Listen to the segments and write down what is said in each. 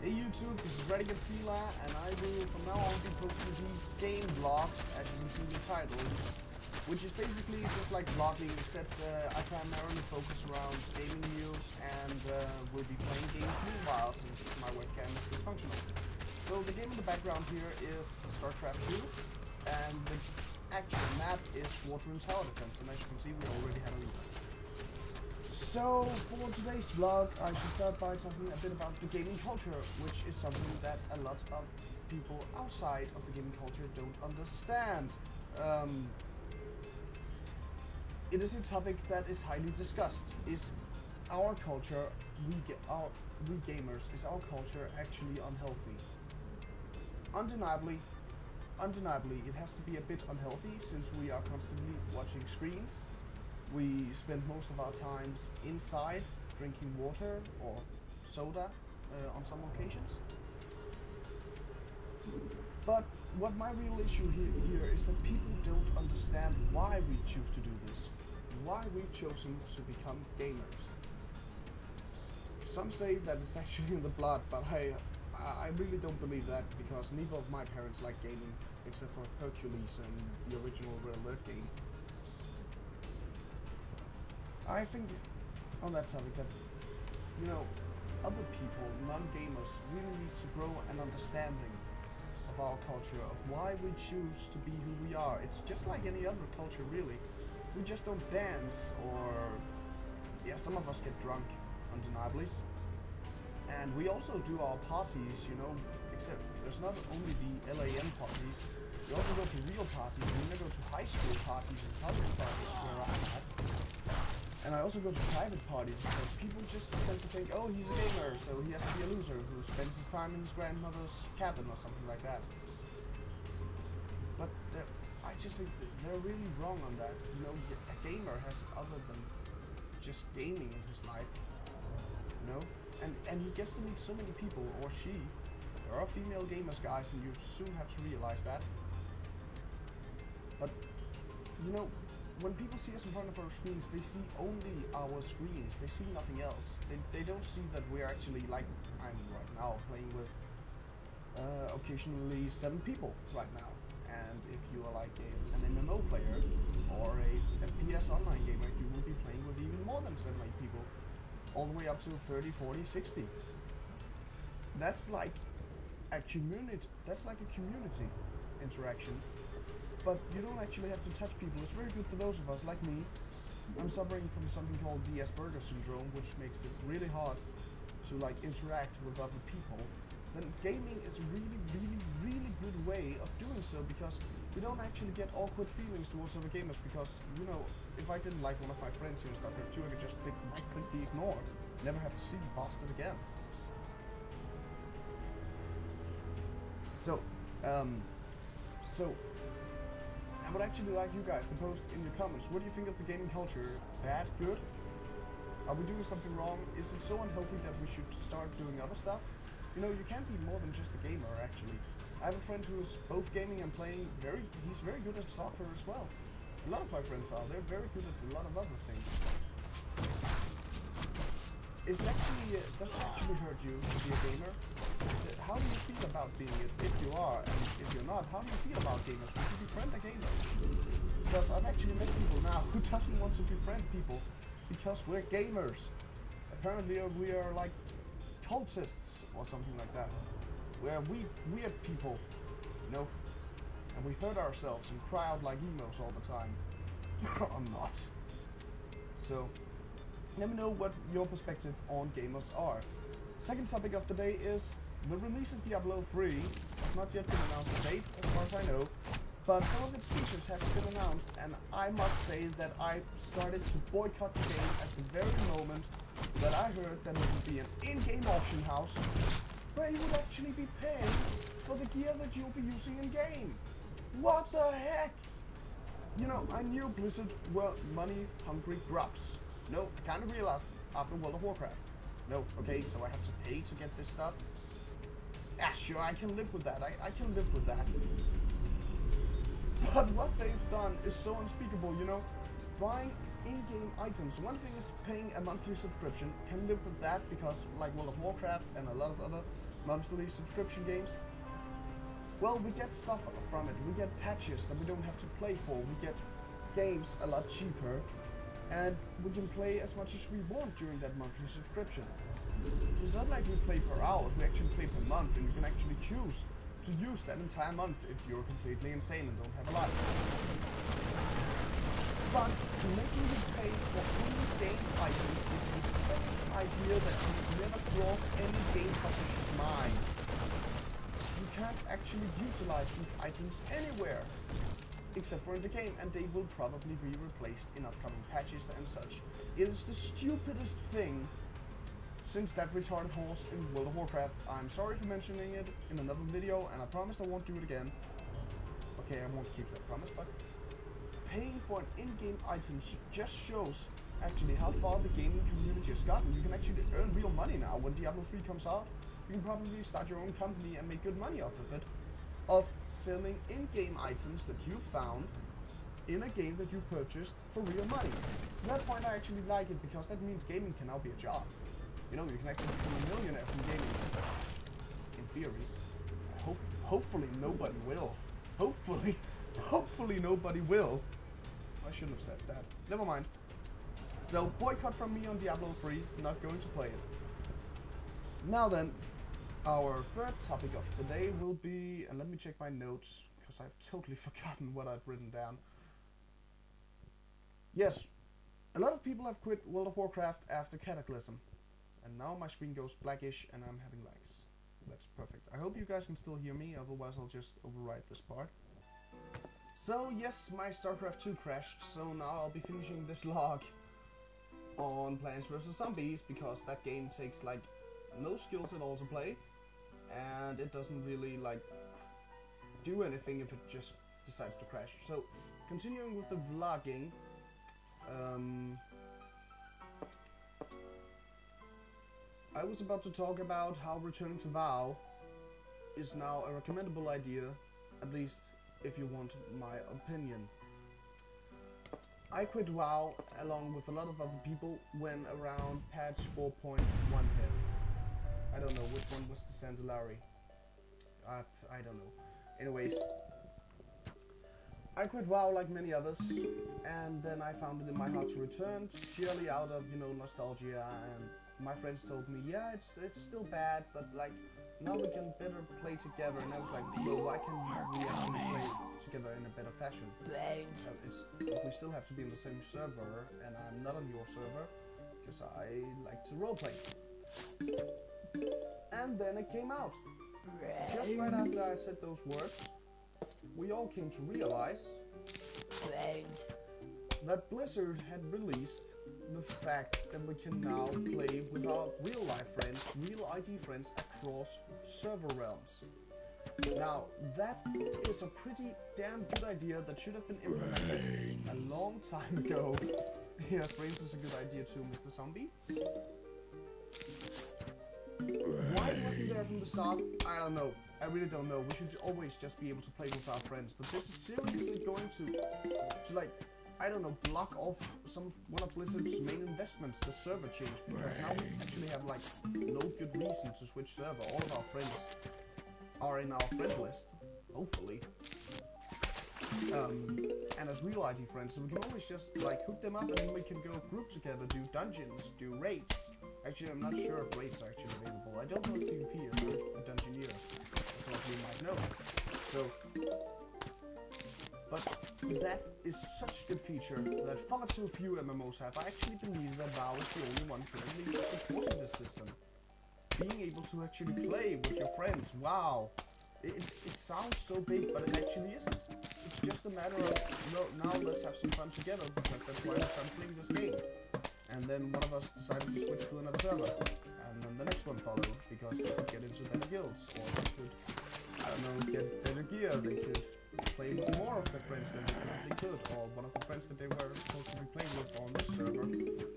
Hey YouTube, this is RadiantXela, and I will from now on be posting these game vlogs, as you can see in the title, which is basically just like vlogging, except I primarily focus around gaming news and will be playing games meanwhile since my webcam is dysfunctional. So the game in the background here is StarCraft 2, and the actual map is Water and Tower Defense, and as you can see we already have a lead. So, for today's vlog, I should start by talking a bit about the gaming culture, which is something that a lot of people outside of the gaming culture don't understand. It is a topic that is highly discussed. Is our culture, we gamers, is our culture actually unhealthy? Undeniably, it has to be a bit unhealthy since we are constantly watching screens. We spend most of our times inside drinking water or soda on some occasions. But what my real issue here is that people don't understand why we choose to do this, why we've chosen to become gamers. Some say that it's actually in the blood, but I really don't believe that, because neither of my parents like gaming, except for Hercules and the original Red Alert game. I think on that topic that, you know, other people, non-gamers, really need to grow an understanding of our culture, of why we choose to be who we are. It's just like any other culture, really. We just don't dance, or, yeah, some of us get drunk, undeniably. And we also do our parties, you know, except there's not only the LAN parties, we also go to real parties, and we go to high school parties and college parties where I'm at. And I also go to private parties because people just tend to think, oh, he's a gamer, so he has to be a loser who spends his time in his grandmother's cabin or something like that. But I just think that they're really wrong on that. You know, a gamer has other than just gaming in his life, you know? And he gets to meet so many people, or she. There are female gamers, guys, and you soon have to realize that. But, you know, when people see us in front of our screens, they see only our screens. They see nothing else. They don't see that we're actually, like I'm right now, playing with occasionally 7 people right now. And if you are like an MMO player or a FPS online gamer, you will be playing with even more than 7, 8 people, all the way up to 30, 40, 60. That's like a community. That's like a community interaction. But you don't actually have to touch people. It's very good for those of us, like me. I'm suffering from something called the Asperger syndrome, which makes it really hard to like interact with other people. Then gaming is a really good way of doing so, because you don't actually get awkward feelings towards other gamers, because, you know, if I didn't like one of my friends here in StarCraft 2, I could just click the ignore. Never have to see the bastard again. So, I would actually like you guys to post in your comments, what do you think of the gaming culture? Bad? Good? Are we doing something wrong? Is it so unhealthy that we should start doing other stuff? You know, you can't be more than just a gamer, actually. I have a friend who is both gaming and playing he's very good at soccer as well. A lot of my friends are. They're very good at a lot of other things. Does it actually hurt you to be a gamer? How do you feel about being it, if you are, and if you're not, how do you feel about gamers? Would you befriend a gamer? Because I've actually met people now who doesn't want to befriend people because we're gamers. Apparently we are like cultists or something like that. We're weird people, you know? And we hurt ourselves and cry out like emos all the time. I'm not. So, let me know what your perspective on gamers are. Second topic of the day is the release of Diablo 3 has not yet been announced a date, as far as I know, but some of its features have been announced, and I must say that I started to boycott the game at the very moment that I heard that it would be an in-game auction house where you would actually be paying for the gear that you'll be using in-game. What the heck? You know, I knew Blizzard were money-hungry grubs. No, I kind of realized after World of Warcraft. No, okay, so I have to pay to get this stuff? Yeah, sure, I can live with that. I can live with that. But what they've done is so unspeakable, you know? Buying in-game items. One thing is paying a monthly subscription. Can live with that because, like World of Warcraft and a lot of other monthly subscription games. Well, we get stuff from it. We get patches that we don't have to play for. We get games a lot cheaper, and we can play as much as we want during that monthly subscription. It's not like we play per hour, we actually play per month, and you can actually choose to use that entire month if you're completely insane and don't have a life. But making you pay for in-game items is the perfect idea that should never cross any game publisher's mind. You can't actually utilize these items anywhere, except for in the game, and they will probably be replaced in upcoming patches and such. It is the stupidest thing since that retarded horse in World of Warcraft. I'm sorry for mentioning it in another video, and I promise I won't do it again. Okay, I won't keep that promise, but paying for an in-game item just shows actually how far the gaming community has gotten. You can actually earn real money now. When Diablo 3 comes out, you can probably start your own company and make good money off of it, of selling in-game items that you found in a game that you purchased for real money. To that point, I actually like it, because that means gaming can now be a job. You know, you can actually become a millionaire from gaming. In theory. Hopefully nobody will. Hopefully nobody will. I shouldn't have said that. Never mind. So, boycott from me on Diablo 3. Not going to play it. Now then, our third topic of the day will be, and let me check my notes, because I've totally forgotten what I'd written down. Yes, a lot of people have quit World of Warcraft after Cataclysm. And now my screen goes blackish and I'm having lags. That's perfect. I hope you guys can still hear me, otherwise I'll just overwrite this part. So yes, my StarCraft 2 crashed, so now I'll be finishing this log on Plants vs. Zombies, because that game takes like no skills at all to play, and it doesn't really like do anything if it just decides to crash. So continuing with the vlogging, I was about to talk about how returning to WoW is now a recommendable idea, at least if you want my opinion. I quit WoW along with a lot of other people when around patch 4.1 hit. I don't know which one was the Sandalari. I don't know. Anyways, I quit WoW like many others, and then I found it in my heart to return, purely out of, you know, nostalgia, and my friends told me, yeah, it's still bad, but like, now we can better play together, and I was like, well, why can we actually play together in a better fashion? We still have to be in the same server, and I'm not on your server, because I like to roleplay. And then it came out. Just right after I said those words, we all came to realize that Blizzard had released the fact that we can now play with our real-life friends, real ID friends, across server realms. Now, that is a pretty damn good idea that should have been implemented a long time ago. Yes, brains is a good idea too, Mr. Zombie. Why it wasn't there from the start, I don't know. I really don't know. We should always just be able to play with our friends, but this is seriously going to like, I don't know, block off one of Blizzard's main investments, the server change, because now we actually have like no good reason to switch server. All of our friends are in our friend list, hopefully. And as real ID friends, so we can always just like hook them up, and then we can go group together, do dungeons, do raids. Actually, I'm not sure if raids are actually available. I don't know if PvP is a dungeoneer, as some of you might know. So, but that is such a good feature that far too few MMOs have. I actually believe that WoW is the only one currently supporting this system. Being able to actually play with your friends, wow. It sounds so big, but it actually isn't. It's just a matter of, well, now let's have some fun together, because that's why we're playing this game. And then one of us decided to switch to another server, and then the next one followed, because they could get into better guilds, or they could, I don't know, get better gear, they could play with more of their friends than they could, or one of the friends that they were supposed to be playing with on this server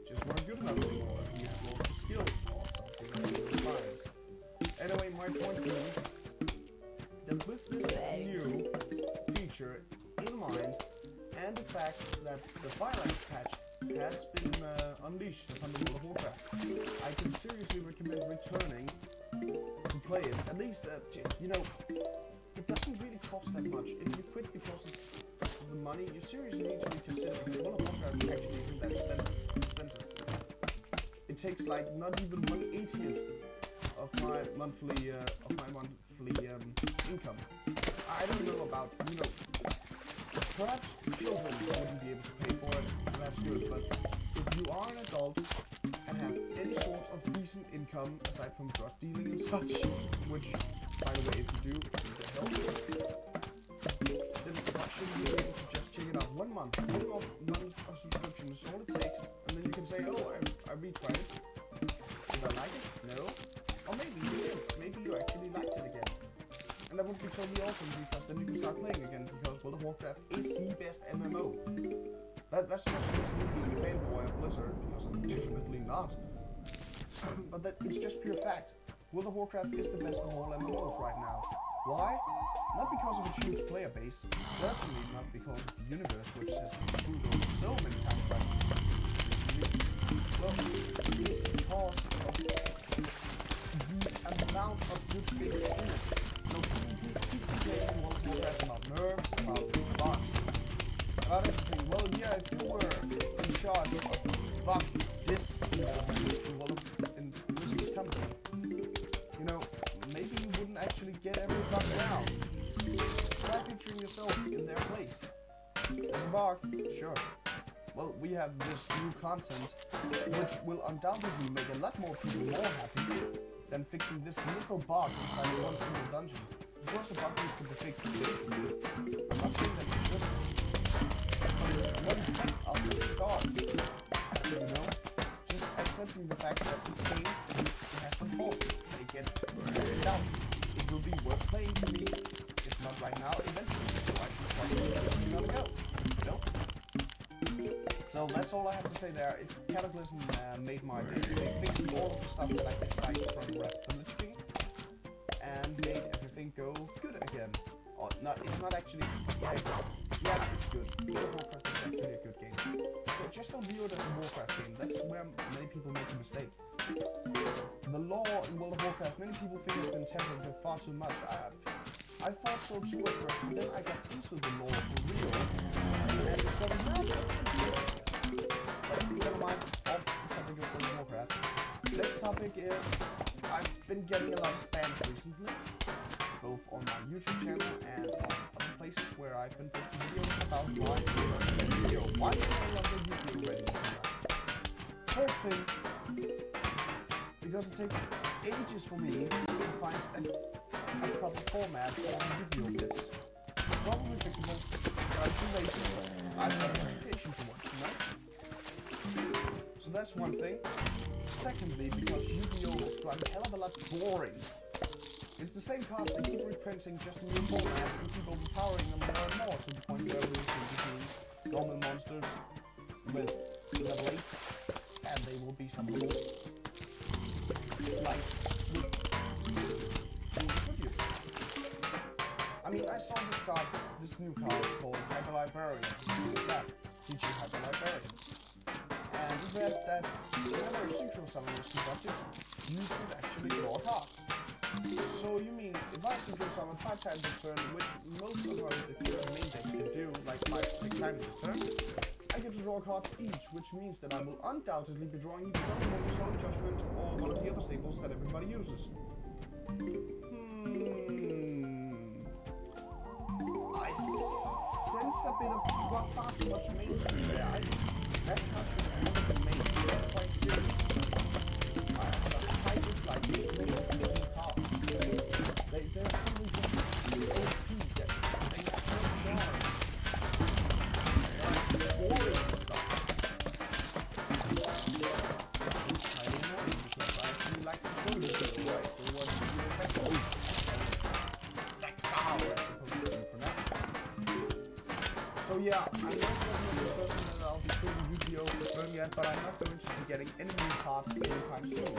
just weren't good enough anymore, he had lost his skills, or something along those lines. Anyway, my point being, that with this new feature in mind, and the fact that the Firelight patch has been unleashed upon the World of Warcraft, I can seriously recommend returning to play it, at least, you know, it doesn't really cost that much. If you quit because of the money, you seriously need to reconsider, because World of Warcraft actually isn't that expensive. It takes like not even 1/80th of my monthly income. I don't know about, you know, perhaps children wouldn't be able to pay for it, and that's good, but if you are an adult and have any sort of decent income aside from drug dealing and such, which, by the way, if you do, you get help, then why shouldn't you be able to just check it out 1 month? 1 month of subscription is all it takes, and then you can say, oh, I retried it. Did I like it? No. Or maybe you did. Maybe you actually liked it again. And that would be totally awesome, because then you can start playing again, because World of Warcraft is the best MMO. That's not just me being a fanboy of Blizzard, because I'm definitely not. But it's just pure fact. World of Warcraft is the best of all MMOs right now. Why? Not because of its huge player base, certainly not because of the universe, which has been screwed over so many times by well, it is because of the amount of good things in it. So people playing World of Warcraft about nerfs, about bugs, about everything. Well, yeah, if you were in charge of bug this in Blizzard's company, you know, maybe you wouldn't actually get every bug down. Try picturing yourself in their place. There's a bug, sure. Well, we have this new content, which will undoubtedly make a lot more people more happy than fixing this little bug inside one single dungeon. Of course, the bug needs to be fixed eventually. I'm not saying that you shouldn't. But it's one thing of the start, you know? Just accepting the fact that this game has some faults. They get worked out. It will be worth playing to me, if not right now, eventually. So I should probably give it another go, you know? So that's all I have to say there. If Cataclysm made my day, fixing all of the stuff that I disliked from Wrath of the Lich King, and made everything go good again. Or not, it's not actually, yeah, it's good. World of Warcraft is actually a good game. But just don't view it as a Warcraft game. That's where many people make a mistake. The lore in World of Warcraft, many people think has been tempered with far too much. I thought so too at first, but then I got into the lore for real, and discovered not so good. But never mind, off the topic of World of Warcraft. Next topic is, I've been getting a lot of spams recently, both on my YouTube channel and on other places where I've been posting videos about my Yugioh. Why do I love the Yugioh RadiantXela? First thing, because it takes ages for me to find a proper format for Yugioh bits. Probably fixable, but I'm too lazy. I've got education to watch, you know? So that's one thing. Secondly, because Yugioh has gotten a hell of a lot boring. It's the same cards, they keep reprinting just new formats and keep overpowering them more and more, to the point where we're between normal monsters with level 8, and they will be some more like with tributes. I mean, I saw this new card called Hyper Librarian. Yeah, teaching Hyper Librarian. And we read that whenever a synchro summon was conducted, you could actually draw a card. So you mean, if I synchro summon 5 times this turn, which most of the main decks can do, like 5 to 6 times this turn, I get to draw a card for each, which means that I will undoubtedly be drawing either Summon, Soul Judgment, or one of the other staples that everybody uses. I sense a bit of far too much mainstream there. That card should have never been made. That's quite serious. I have a high dislike to many cards. They're simply just too OP that they have no charm. They're boring stuff. It's kind of annoying because I actually like to show this to you guys. They want to do the sex out. Sex out, I suppose to do for now. So yeah, I'm not definitely certain that I'll be putting Yugioh firm yet, but I'm not going to be getting any new cards anytime soon.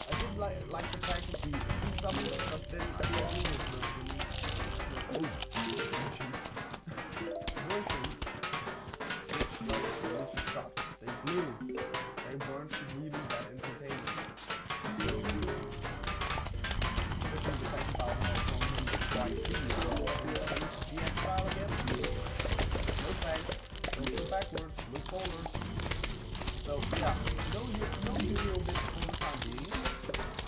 I did like the fact that the two summons, but then I saw English version, which sucked. They blew. They weren't really that entertaining. Especially I see the file again. Look back, look backwards, look forwards. So yeah, no Yugioh bits for the time being.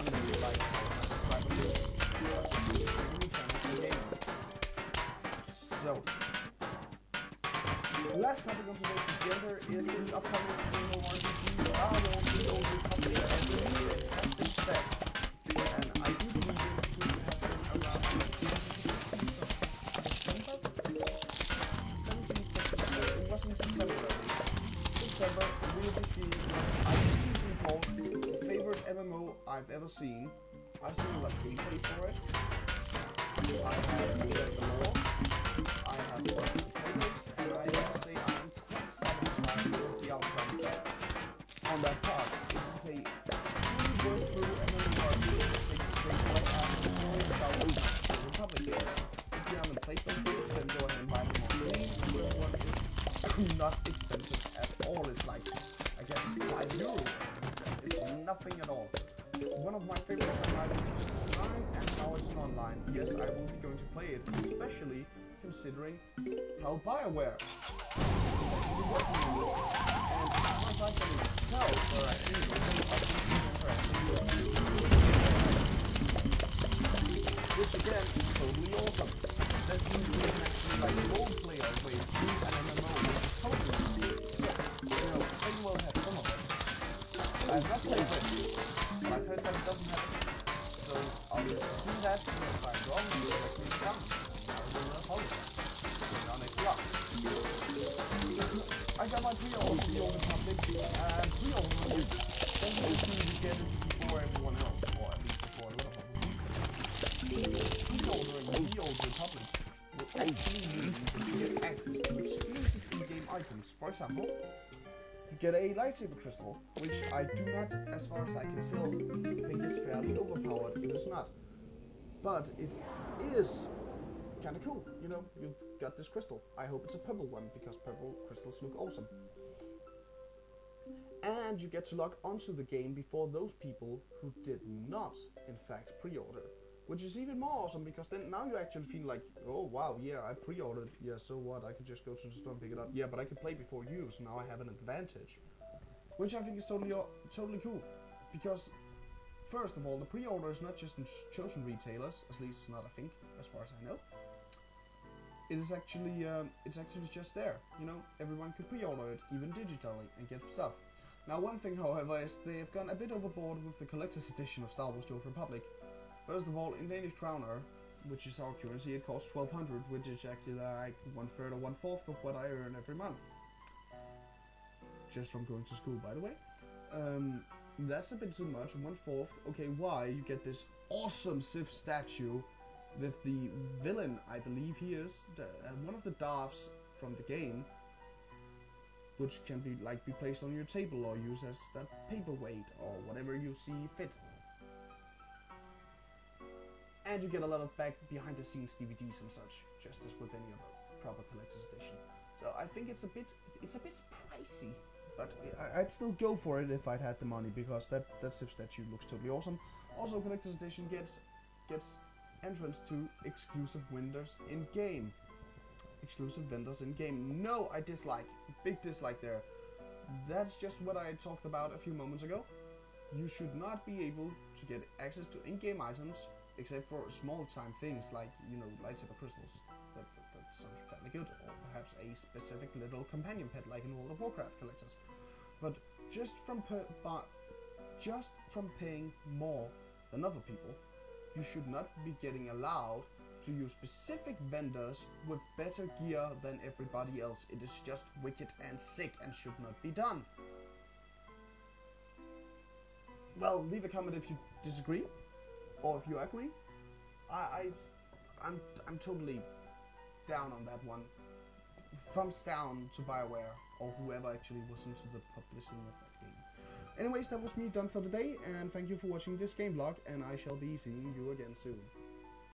Unless you like subscribe to this. So the last topic of today's agenda is the upcoming Rainbow RPG Diablo public and release date has been set. And I do believe it should happen around September? 17th of September. It was in September, I think. September, we'll be seeing what I usually call the favorite MMO I've ever seen. I've seen a lot of gameplay for it. I have read the lore. I have watched the trailers, and I have to say I am quite satisfied with the outcome on that part. It is a fully worked through MMORPG that takes place right after the story about the Republic games. If you haven't played those games, then go ahead and buy them on Steam. The first one is not expensive at all. It's like, I guess, €5. It's nothing at all. One of my favorites online just online, and now it's online. Yes, I will be going to play it, especially considering how BioWare is actually working on it. And as far as I can tell, there are actually which again is totally awesome. Let's do it actually like a role player way to an MMO, which is totally sick. You know, they will have some of it. I've not played it, but I've heard that it doesn't have it. So I'll just assume that, and if I'm wrong, you will let me come. I will apologize. On Xbox. I got my pre-order for the Old Republic, and pre-order review. Then you get it before everyone else, or at least before a lot of other people. Pre-ordering the Old Republic will actually mean that you get access to exclusive in-game items. For example, you get a lightsaber crystal, which I do not, as far as I can tell, think is fairly overpowered. It is not. But it is kind of cool, you know, you got this crystal. I hope it's a purple one, because purple crystals look awesome. And you get to log onto the game before those people who did not, in fact, pre-order. Which is even more awesome, because then now you actually feel like, oh wow, yeah, I pre-ordered, yeah, so what, I could just go to the store and pick it up. Yeah, but I could play before you, so now I have an advantage. Which I think is totally cool, because first of all, the pre-order is not just in chosen retailers, at least it's not, I think, as far as I know. It is actually, it's actually just there, you know, everyone could pre-order it, even digitally, and get stuff. Now one thing, however, is they've gone a bit overboard with the collector's edition of Star Wars SWTOR Republic. First of all, in Danish kroner, which is our currency, it costs 1200, which is actually like 1/3 or 1/4 of what I earn every month. Just from going to school, by the way. That's a bit too much, 1/4. Okay, why? You get this awesome Sith statue with the villain, I believe he is, one of the Darths from the game, which can be placed on your table or used as that paperweight or whatever you see fit. And you get a lot of behind the scenes DVDs and such, just as with any other proper collector's edition. So I think it's a bit pricey, but I'd still go for it if I'd had the money, because that Sith statue looks totally awesome. Also, collector's edition gets entrance to exclusive vendors in game. Exclusive vendors in game. No, I dislike. Big dislike there. That's just what I talked about a few moments ago. You should not be able to get access to in-game items, except for small-time things like, you know, lightsaber crystals. That sounds fairly good. Or perhaps a specific little companion pet, like in World of Warcraft collectors. But just from paying more than other people, you should not be getting allowed to use specific vendors with better gear than everybody else. It is just wicked and sick and should not be done. Well, leave a comment if you disagree, or if you agree. I'm totally down on that one. Thumbs down to BioWare, or whoever actually was into the publishing of that game. Anyways, that was me done for today, and thank you for watching this game vlog, and I shall be seeing you again soon.